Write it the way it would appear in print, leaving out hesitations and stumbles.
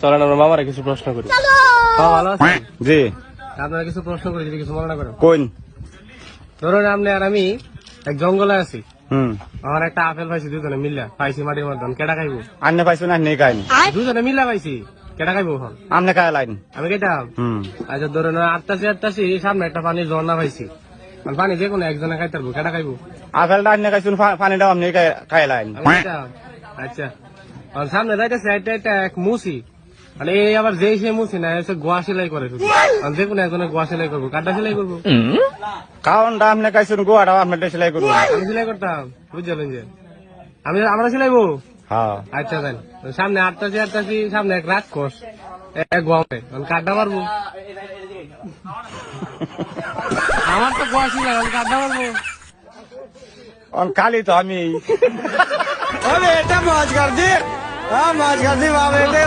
চলেন আমরা মামারা কিছু প্রশ্ন করি। ভালো আছেন? জি। আপনারা কিছু প্রশ্ন করি, যদি কিছু মনে না করেন। কোন? ধরুন আপনি আর আমি এক জঙ্গলে আছি, হুম। আমার একটা আপেল পাইছি, দুজনে মিল্লা পাইছি মাটির মধ্যে, কেটা খাইবো? আন্নে পাইছো না নেই খাইনি? দুজনে মিল্লা পাইছি, কেটা খাইবো? এখন আমনে খায় লাইন। আমি কেটাম। হুম। আচ্ছা ধরুন আটটাছি সামনে একটা পানির ঝর্ণা পাইছি, পানি যে কোনো একজনে খাইতে পারবো, কেটা খাইবো? আপেলটা আন্নে খাইছুন, পানিটাও আমনে খায় লাইন। আমি কেটাম। আচ্ছা আর সামনে যাইতেছে একটা এক মুসি, মানে এই আবার যেই সে মুসি না, এসে গোয়া সেলাই করে শুধু, যে কোনো একজনে গোয়া সেলাই করবো, কাটা সেলাই করবো? কারণটা আমনে খাইছুন, গোয়াটাও আমনে সেলাই করবো। আমি সেলাই করতাম, বুঝলেন যে আমরা সেলাইবো। হ্যাঁ। আচ্ছা দেন, সামনে আটটাছি সামনে এক রাক্ষস, এক গমে কাড্ডা মারবো। আমার তো গোয়া সেলাই, আমি কাড্ডা মারবো। কালি তো আমি এটা মাছ কাটছি, মাছ কাটছি বাবা।